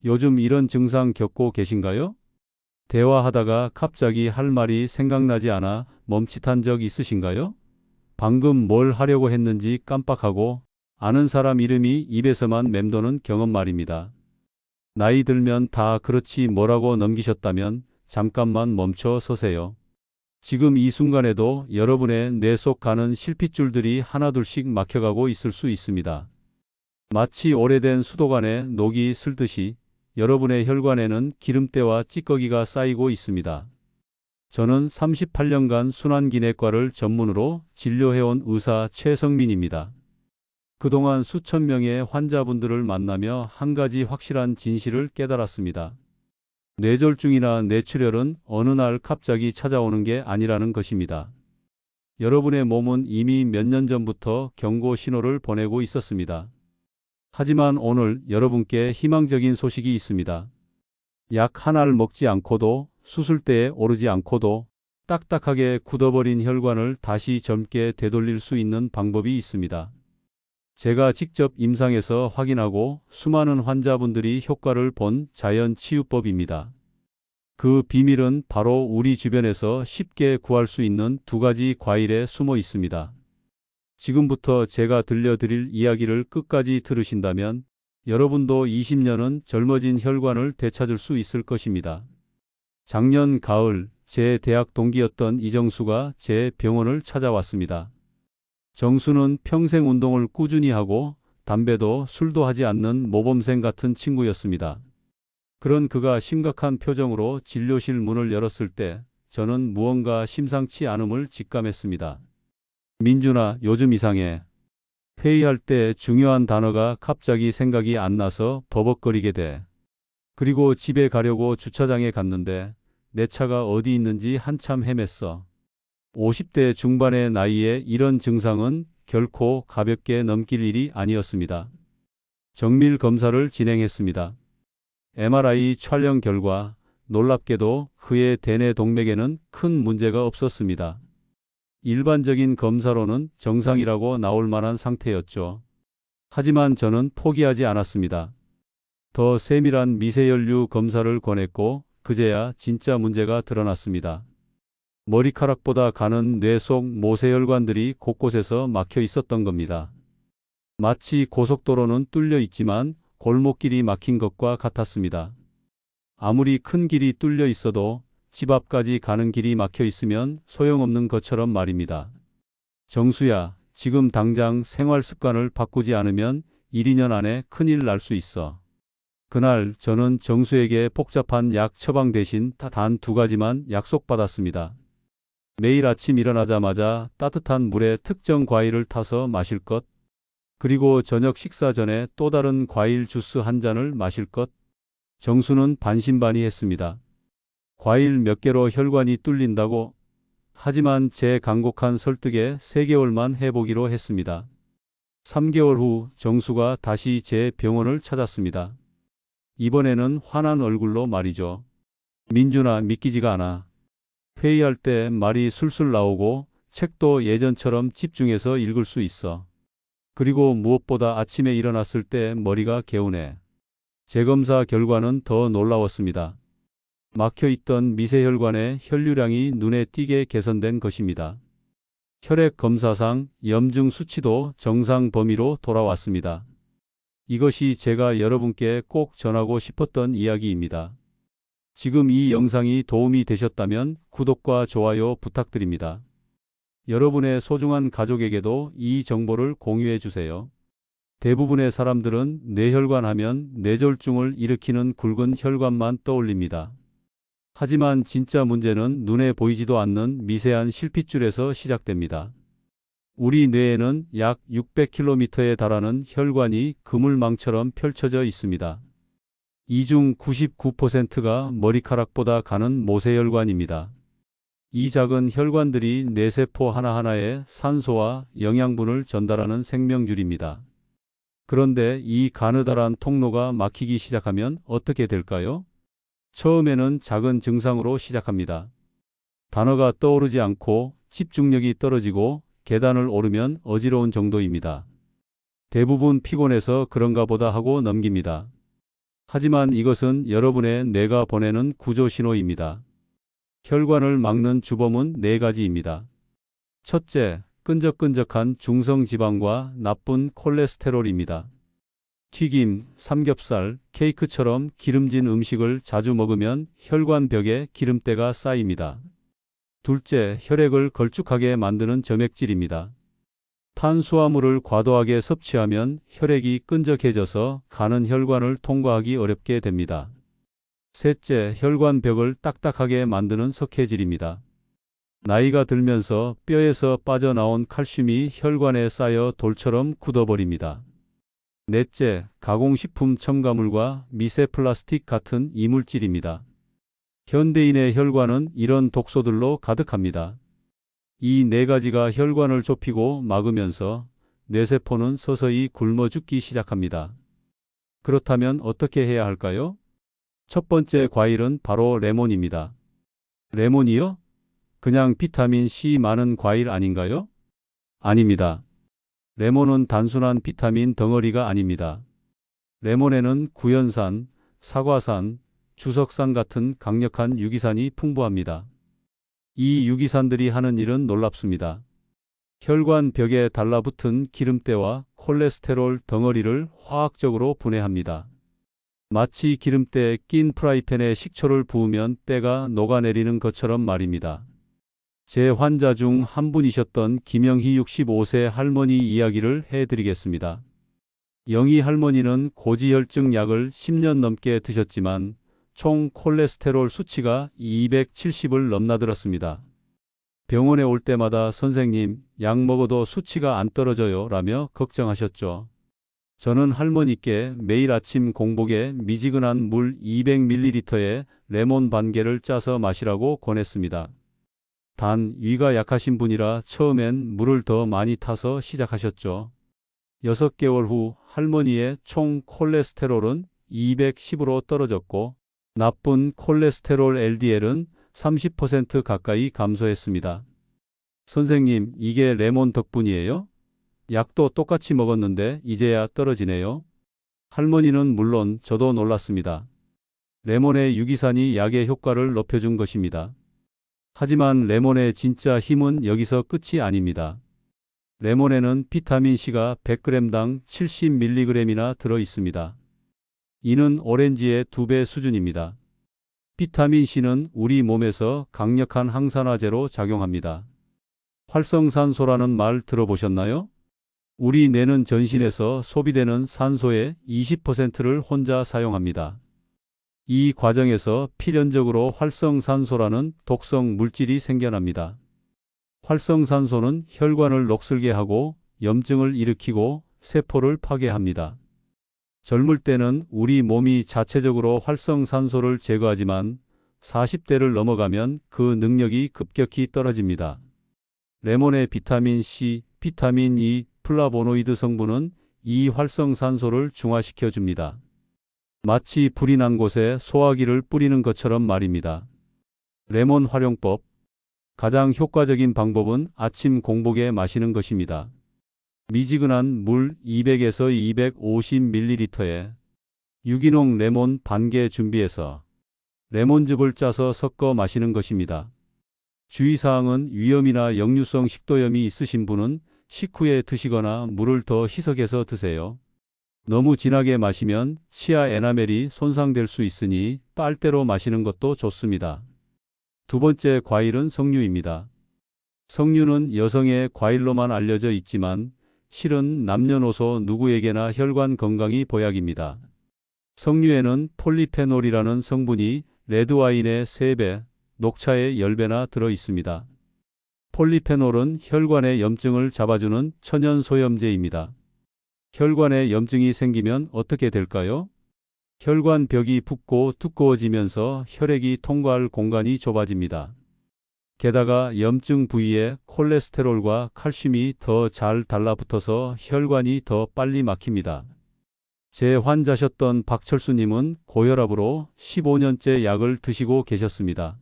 요즘 이런 증상 겪고 계신가요? 대화하다가 갑자기 할 말이 생각나지 않아 멈칫한 적 있으신가요? 방금 뭘 하려고 했는지 깜빡하고 아는 사람 이름이 입에서만 맴도는 경험 말입니다. 나이 들면 다 그렇지 뭐라고 넘기셨다면 잠깐만 멈춰 서세요. 지금 이 순간에도 여러분의 뇌 속 가는 실핏줄들이 하나둘씩 막혀가고 있을 수 있습니다. 마치 오래된 수도관에 녹이 슬듯이 여러분의 혈관에는 기름때와 찌꺼기가 쌓이고 있습니다. 저는 38년간 순환기내과를 전문으로 진료해온 의사 최성민입니다. 그동안 수천 명의 환자분들을 만나며 한 가지 확실한 진실을 깨달았습니다. 뇌졸중이나 뇌출혈은 어느 날 갑자기 찾아오는 게 아니라는 것입니다. 여러분의 몸은 이미 몇 년 전부터 경고 신호를 보내고 있었습니다. 하지만 오늘 여러분께 희망적인 소식이 있습니다. 약 하나를 먹지 않고도 수술대에 오르지 않고도 딱딱하게 굳어버린 혈관을 다시 젊게 되돌릴 수 있는 방법이 있습니다. 제가 직접 임상에서 확인하고 수많은 환자분들이 효과를 본 자연치유법입니다. 그 비밀은 바로 우리 주변에서 쉽게 구할 수 있는 두 가지 과일에 숨어 있습니다. 지금부터 제가 들려드릴 이야기를 끝까지 들으신다면 여러분도 20년은 젊어진 혈관을 되찾을 수 있을 것입니다. 작년 가을 제 대학 동기였던 이정수가 제 병원을 찾아왔습니다. 정수는 평생 운동을 꾸준히 하고 담배도 술도 하지 않는 모범생 같은 친구였습니다. 그런 그가 심각한 표정으로 진료실 문을 열었을 때 저는 무언가 심상치 않음을 직감했습니다. 민준아, 요즘 이상해. 회의할 때 중요한 단어가 갑자기 생각이 안 나서 버벅거리게 돼. 그리고 집에 가려고 주차장에 갔는데 내 차가 어디 있는지 한참 헤맸어. 50대 중반의 나이에 이런 증상은 결코 가볍게 넘길 일이 아니었습니다. 정밀 검사를 진행했습니다. MRI 촬영 결과 놀랍게도 그의 대뇌 동맥에는 큰 문제가 없었습니다. 일반적인 검사로는 정상이라고 나올 만한 상태였죠. 하지만 저는 포기하지 않았습니다. 더 세밀한 미세혈류 검사를 권했고 그제야 진짜 문제가 드러났습니다. 머리카락보다 가는 뇌 속 모세혈관들이 곳곳에서 막혀 있었던 겁니다. 마치 고속도로는 뚫려 있지만 골목길이 막힌 것과 같았습니다. 아무리 큰 길이 뚫려 있어도 집 앞까지 가는 길이 막혀 있으면 소용없는 것처럼 말입니다. 정수야, 지금 당장 생활 습관을 바꾸지 않으면 1, 2년 안에 큰일 날 수 있어. 그날 저는 정수에게 복잡한 약 처방 대신 단 두 가지만 약속받았습니다. 매일 아침 일어나자마자 따뜻한 물에 특정 과일을 타서 마실 것, 그리고 저녁 식사 전에 또 다른 과일 주스 한 잔을 마실 것. 정수는 반신반의했습니다. 과일 몇 개로 혈관이 뚫린다고? 하지만 제 간곡한 설득에 3개월만 해보기로 했습니다. 3개월 후 정수가 다시 제 병원을 찾았습니다. 이번에는 화난 얼굴로 말이죠. 민준아, 믿기지가 않아. 회의할 때 말이 술술 나오고 책도 예전처럼 집중해서 읽을 수 있어. 그리고 무엇보다 아침에 일어났을 때 머리가 개운해. 재검사 결과는 더 놀라웠습니다. 막혀있던 미세혈관의 혈류량이 눈에 띄게 개선된 것입니다. 혈액 검사상 염증 수치도 정상 범위로 돌아왔습니다. 이것이 제가 여러분께 꼭 전하고 싶었던 이야기입니다. 지금 이 영상이 도움이 되셨다면 구독과 좋아요 부탁드립니다. 여러분의 소중한 가족에게도 이 정보를 공유해 주세요. 대부분의 사람들은 뇌혈관 하면 뇌졸중을 일으키는 굵은 혈관만 떠올립니다. 하지만 진짜 문제는 눈에 보이지도 않는 미세한 실핏줄에서 시작됩니다. 우리 뇌에는 약 600km에 달하는 혈관이 그물망처럼 펼쳐져 있습니다. 이 중 99%가 머리카락보다 가는 모세혈관입니다. 이 작은 혈관들이 뇌세포 하나하나에 산소와 영양분을 전달하는 생명줄입니다. 그런데 이 가느다란 통로가 막히기 시작하면 어떻게 될까요? 처음에는 작은 증상으로 시작합니다. 단어가 떠오르지 않고 집중력이 떨어지고 계단을 오르면 어지러운 정도입니다. 대부분 피곤해서 그런가 보다 하고 넘깁니다. 하지만 이것은 여러분의 뇌가 보내는 구조 신호입니다. 혈관을 막는 주범은 네 가지입니다. 첫째, 끈적끈적한 중성지방과 나쁜 콜레스테롤입니다. 튀김, 삼겹살, 케이크처럼 기름진 음식을 자주 먹으면 혈관벽에 기름때가 쌓입니다. 둘째, 혈액을 걸쭉하게 만드는 점액질입니다. 탄수화물을 과도하게 섭취하면 혈액이 끈적해져서 가는 혈관을 통과하기 어렵게 됩니다. 셋째, 혈관벽을 딱딱하게 만드는 석회질입니다. 나이가 들면서 뼈에서 빠져나온 칼슘이 혈관에 쌓여 돌처럼 굳어버립니다. 넷째, 가공식품 첨가물과 미세 플라스틱 같은 이물질입니다. 현대인의 혈관은 이런 독소들로 가득합니다. 이 네 가지가 혈관을 좁히고 막으면서 뇌세포는 서서히 굶어 죽기 시작합니다. 그렇다면 어떻게 해야 할까요? 첫 번째 과일은 바로 레몬입니다. 레몬이요? 그냥 비타민 C 많은 과일 아닌가요? 아닙니다. 레몬은 단순한 비타민 덩어리가 아닙니다. 레몬에는 구연산, 사과산, 주석산 같은 강력한 유기산이 풍부합니다. 이 유기산들이 하는 일은 놀랍습니다. 혈관 벽에 달라붙은 기름때와 콜레스테롤 덩어리를 화학적으로 분해합니다. 마치 기름때에 낀 프라이팬에 식초를 부으면 때가 녹아내리는 것처럼 말입니다. 제 환자 중 한 분이셨던 김영희 65세 할머니 이야기를 해드리겠습니다. 영희 할머니는 고지혈증 약을 10년 넘게 드셨지만 총 콜레스테롤 수치가 270을 넘나들었습니다. 병원에 올 때마다 선생님, 약 먹어도 수치가 안 떨어져요 라며 걱정하셨죠. 저는 할머니께 매일 아침 공복에 미지근한 물 200ml에 레몬 반 개를 짜서 마시라고 권했습니다. 단 위가 약하신 분이라 처음엔 물을 더 많이 타서 시작하셨죠. 6개월 후 할머니의 총 콜레스테롤은 210으로 떨어졌고 나쁜 콜레스테롤 LDL은 30% 가까이 감소했습니다. 선생님, 이게 레몬 덕분이에요? 약도 똑같이 먹었는데 이제야 떨어지네요. 할머니는 물론 저도 놀랐습니다. 레몬의 유기산이 약의 효과를 높여준 것입니다. 하지만 레몬의 진짜 힘은 여기서 끝이 아닙니다. 레몬에는 비타민C가 100g당 70mg이나 들어 있습니다. 이는 오렌지의 2배 수준입니다. 비타민C는 우리 몸에서 강력한 항산화제로 작용합니다. 활성산소라는 말 들어보셨나요? 우리 뇌는 전신에서 소비되는 산소의 20%를 혼자 사용합니다. 이 과정에서 필연적으로 활성산소라는 독성 물질이 생겨납니다. 활성산소는 혈관을 녹슬게 하고 염증을 일으키고 세포를 파괴합니다. 젊을 때는 우리 몸이 자체적으로 활성산소를 제거하지만 40대를 넘어가면 그 능력이 급격히 떨어집니다. 레몬의 비타민 C, 비타민 E, 플라보노이드 성분은 이 활성산소를 중화시켜 줍니다. 마치 불이 난 곳에 소화기를 뿌리는 것처럼 말입니다. 레몬 활용법. 가장 효과적인 방법은 아침 공복에 마시는 것입니다. 미지근한 물 200에서 250ml에 유기농 레몬 반 개 준비해서 레몬즙을 짜서 섞어 마시는 것입니다. 주의사항은 위염이나 역류성 식도염이 있으신 분은 식후에 드시거나 물을 더 희석해서 드세요. 너무 진하게 마시면 치아 에나멜이 손상될 수 있으니 빨대로 마시는 것도 좋습니다. 두 번째 과일은 석류입니다. 석류는 여성의 과일로만 알려져 있지만 실은 남녀노소 누구에게나 혈관 건강이 보약입니다. 석류에는 폴리페놀이라는 성분이 레드와인의 3배, 녹차의 10배나 들어 있습니다. 폴리페놀은 혈관의 염증을 잡아주는 천연 소염제입니다. 혈관에 염증이 생기면 어떻게 될까요? 혈관 벽이 붓고 두꺼워지면서 혈액이 통과할 공간이 좁아집니다. 게다가 염증 부위에 콜레스테롤과 칼슘이 더 잘 달라붙어서 혈관이 더 빨리 막힙니다. 제 환자셨던 박철수님은 고혈압으로 15년째 약을 드시고 계셨습니다.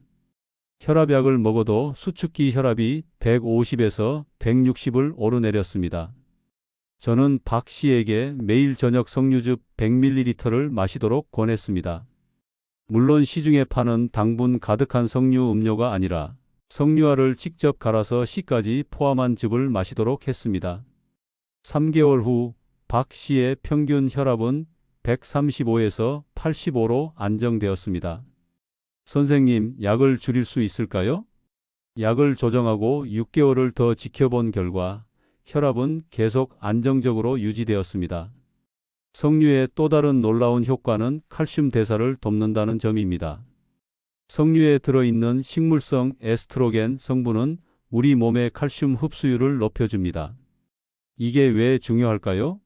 혈압약을 먹어도 수축기 혈압이 150에서 160을 오르내렸습니다. 저는 박 씨에게 매일 저녁 석류즙 100ml를 마시도록 권했습니다. 물론 시중에 파는 당분 가득한 석류 음료가 아니라 석류알을 직접 갈아서 씨까지 포함한 즙을 마시도록 했습니다. 3개월 후 박 씨의 평균 혈압은 135에서 85로 안정되었습니다. 선생님, 약을 줄일 수 있을까요? 약을 조정하고 6개월을 더 지켜본 결과 혈압은 계속 안정적으로 유지되었습니다. 석류의 또 다른 놀라운 효과는 칼슘 대사를 돕는다는 점입니다. 석류에 들어있는 식물성 에스트로겐 성분은 우리 몸의 칼슘 흡수율을 높여줍니다. 이게 왜 중요할까요?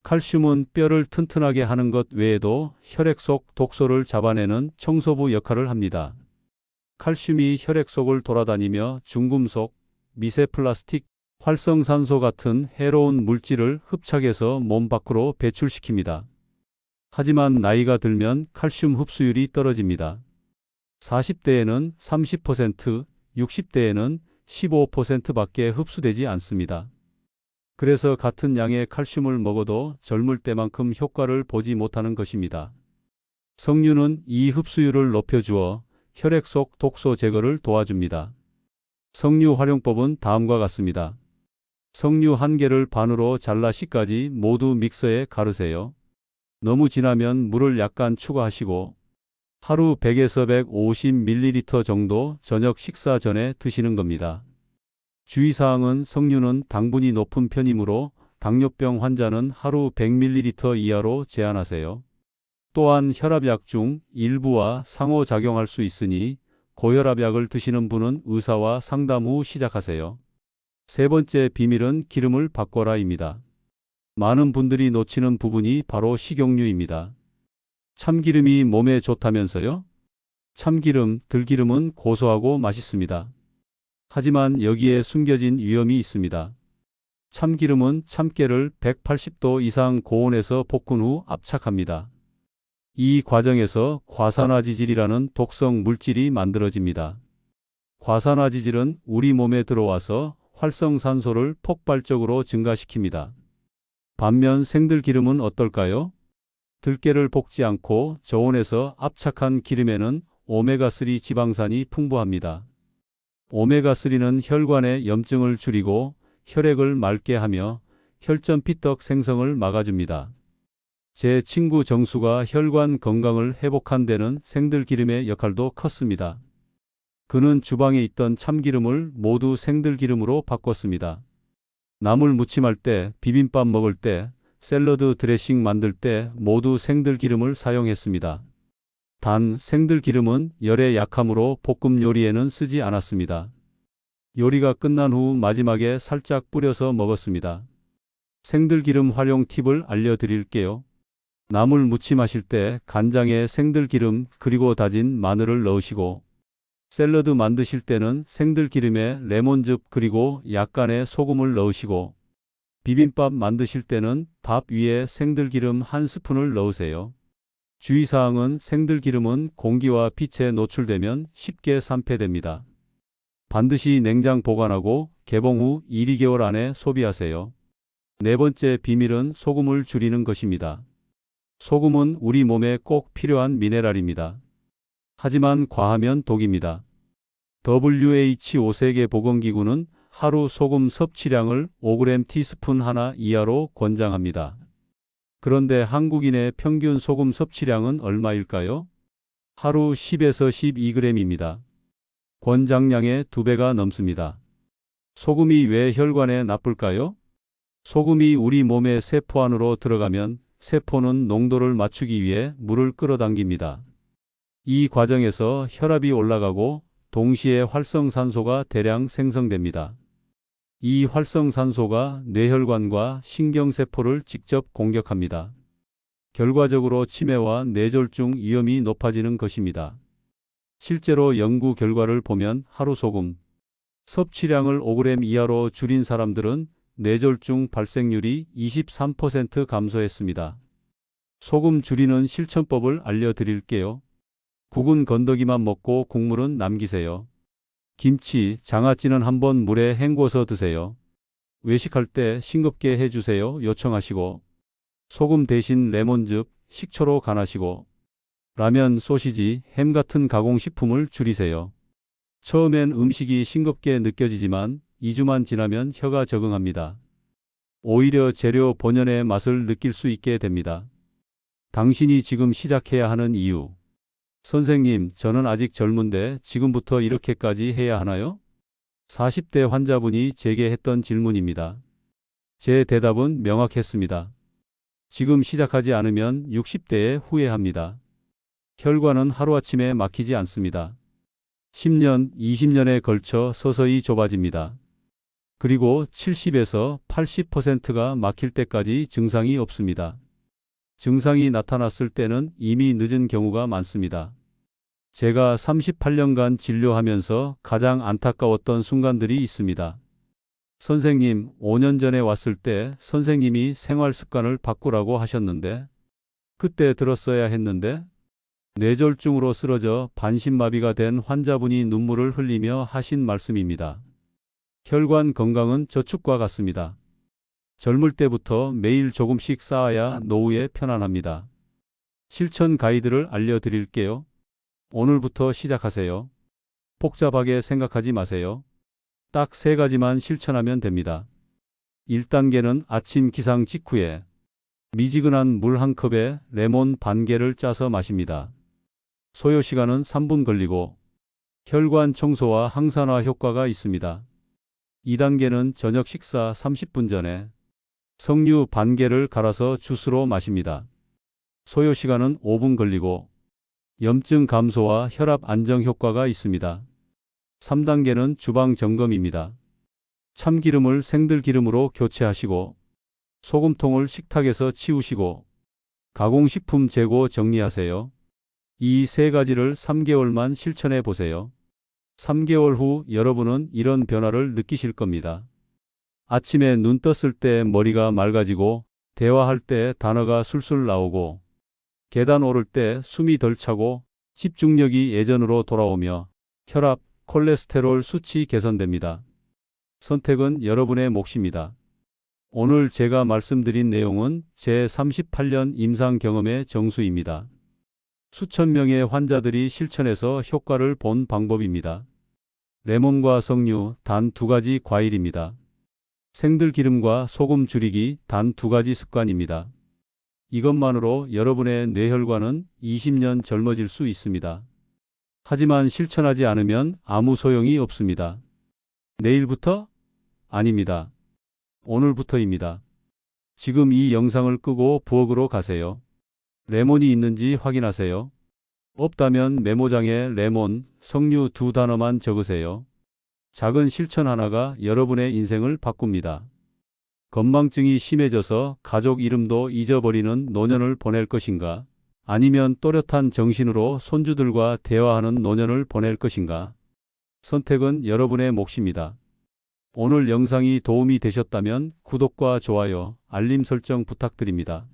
칼슘은 뼈를 튼튼하게 하는 것 외에도 혈액 속 독소를 잡아내는 청소부 역할을 합니다. 칼슘이 혈액 속을 돌아다니며 중금속, 미세 플라스틱, 활성산소 같은 해로운 물질을 흡착해서 몸 밖으로 배출시킵니다. 하지만 나이가 들면 칼슘 흡수율이 떨어집니다. 40대에는 30%, 60대에는 15%밖에 흡수되지 않습니다. 그래서 같은 양의 칼슘을 먹어도 젊을 때만큼 효과를 보지 못하는 것입니다. 석류는 이 흡수율을 높여주어 혈액 속 독소 제거를 도와줍니다. 석류 활용법은 다음과 같습니다. 석류 1개를 반으로 잘라 씨까지 모두 믹서에 가르세요. 너무 진하면 물을 약간 추가하시고 하루 100에서 150ml 정도 저녁 식사 전에 드시는 겁니다. 주의사항은 석류는 당분이 높은 편이므로 당뇨병 환자는 하루 100ml 이하로 제한하세요. 또한 혈압약 중 일부와 상호작용할 수 있으니 고혈압약을 드시는 분은 의사와 상담 후 시작하세요. 세 번째 비밀은 기름을 바꿔라입니다. 많은 분들이 놓치는 부분이 바로 식용유입니다. 참기름이 몸에 좋다면서요? 참기름, 들기름은 고소하고 맛있습니다. 하지만 여기에 숨겨진 위험이 있습니다. 참기름은 참깨를 180도 이상 고온에서 볶은 후 압착합니다. 이 과정에서 과산화지질이라는 독성 물질이 만들어집니다. 과산화지질은 우리 몸에 들어와서 활성산소를 폭발적으로 증가시킵니다. 반면 생들기름은 어떨까요? 들깨를 볶지 않고 저온에서 압착한 기름에는 오메가3 지방산이 풍부합니다. 오메가3는 혈관의 염증을 줄이고 혈액을 맑게 하며 혈전 피떡 생성을 막아줍니다. 제 친구 정수가 혈관 건강을 회복한 데는 생들기름의 역할도 컸습니다. 그는 주방에 있던 참기름을 모두 생들기름으로 바꿨습니다. 나물 무침할 때, 비빔밥 먹을 때, 샐러드 드레싱 만들 때 모두 생들기름을 사용했습니다. 단 생들기름은 열에 약하므로 볶음 요리에는 쓰지 않았습니다. 요리가 끝난 후 마지막에 살짝 뿌려서 먹었습니다. 생들기름 활용 팁을 알려드릴게요. 나물 무침하실 때 간장에 생들기름 그리고 다진 마늘을 넣으시고 샐러드 만드실 때는 생들기름에 레몬즙 그리고 약간의 소금을 넣으시고 비빔밥 만드실 때는 밥 위에 생들기름 1스푼을 넣으세요. 주의사항은 생들기름은 공기와 빛에 노출되면 쉽게 산패됩니다. 반드시 냉장 보관하고 개봉 후 1, 2개월 안에 소비하세요. 네 번째 비밀은 소금을 줄이는 것입니다. 소금은 우리 몸에 꼭 필요한 미네랄입니다. 하지만 과하면 독입니다. WHO 세계보건기구는 하루 소금 섭취량을 5g 티스푼 하나 이하로 권장합니다. 그런데 한국인의 평균 소금 섭취량은 얼마일까요? 하루 10에서 12g입니다. 권장량의 2배가 넘습니다. 소금이 왜 혈관에 나쁠까요? 소금이 우리 몸의 세포 안으로 들어가면 세포는 농도를 맞추기 위해 물을 끌어당깁니다. 이 과정에서 혈압이 올라가고 동시에 활성산소가 대량 생성됩니다. 이 활성산소가 뇌혈관과 신경세포를 직접 공격합니다. 결과적으로 치매와 뇌졸중 위험이 높아지는 것입니다. 실제로 연구 결과를 보면 하루 소금 섭취량을 5g 이하로 줄인 사람들은 뇌졸중 발생률이 23% 감소했습니다. 소금 줄이는 실천법을 알려드릴게요. 국은 건더기만 먹고 국물은 남기세요. 김치, 장아찌는 한번 물에 헹궈서 드세요. 외식할 때 싱겁게 해주세요 요청하시고, 소금 대신 레몬즙, 식초로 간하시고, 라면, 소시지, 햄 같은 가공식품을 줄이세요. 처음엔 음식이 싱겁게 느껴지지만 2주만 지나면 혀가 적응합니다. 오히려 재료 본연의 맛을 느낄 수 있게 됩니다. 당신이 지금 시작해야 하는 이유. 선생님, 저는 아직 젊은데 지금부터 이렇게까지 해야 하나요? 40대 환자분이 제게 했던 질문입니다. 제 대답은 명확했습니다. 지금 시작하지 않으면 60대에 후회합니다. 혈관은 하루아침에 막히지 않습니다. 10년, 20년에 걸쳐 서서히 좁아집니다. 그리고 70에서 80%가 막힐 때까지 증상이 없습니다. 증상이 나타났을 때는 이미 늦은 경우가 많습니다. 제가 38년간 진료하면서 가장 안타까웠던 순간들이 있습니다. 선생님, 5년 전에 왔을 때 선생님이 생활 습관을 바꾸라고 하셨는데, 그때 들었어야 했는데, 뇌졸중으로 쓰러져 반신마비가 된 환자분이 눈물을 흘리며 하신 말씀입니다. 혈관 건강은 저축과 같습니다. 젊을 때부터 매일 조금씩 쌓아야 노후에 편안합니다. 실천 가이드를 알려드릴게요. 오늘부터 시작하세요. 복잡하게 생각하지 마세요. 딱 3가지만 실천하면 됩니다. 1단계는 아침 기상 직후에 미지근한 물 1컵에 레몬 반 개를 짜서 마십니다. 소요 시간은 3분 걸리고 혈관 청소와 항산화 효과가 있습니다. 2단계는 저녁 식사 30분 전에 석류 반 개를 갈아서 주스로 마십니다. 소요 시간은 5분 걸리고 염증 감소와 혈압 안정 효과가 있습니다. 3단계는 주방 점검입니다. 참기름을 생들기름으로 교체하시고 소금통을 식탁에서 치우시고 가공식품 재고 정리하세요. 이 3가지를 3개월만 실천해 보세요. 3개월 후 여러분은 이런 변화를 느끼실 겁니다. 아침에 눈 떴을 때 머리가 맑아지고, 대화할 때 단어가 술술 나오고, 계단 오를 때 숨이 덜 차고, 집중력이 예전으로 돌아오며 혈압, 콜레스테롤 수치 개선됩니다. 선택은 여러분의 몫입니다. 오늘 제가 말씀드린 내용은 제 38년 임상 경험의 정수입니다. 수천 명의 환자들이 실천해서 효과를 본 방법입니다. 레몬과 석류, 단 2가지 과일입니다. 생들기름과 소금 줄이기, 단 2가지 습관입니다. 이것만으로 여러분의 뇌혈관은 20년 젊어질 수 있습니다. 하지만 실천하지 않으면 아무 소용이 없습니다. 내일부터? 아닙니다. 오늘부터입니다. 지금 이 영상을 끄고 부엌으로 가세요. 레몬이 있는지 확인하세요. 없다면 메모장에 레몬, 석류 2단어만 적으세요. 작은 실천 하나가 여러분의 인생을 바꿉니다. 건망증이 심해져서 가족 이름도 잊어버리는 노년을 보낼 것인가? 아니면 또렷한 정신으로 손주들과 대화하는 노년을 보낼 것인가? 선택은 여러분의 몫입니다. 오늘 영상이 도움이 되셨다면 구독과 좋아요, 알림 설정 부탁드립니다.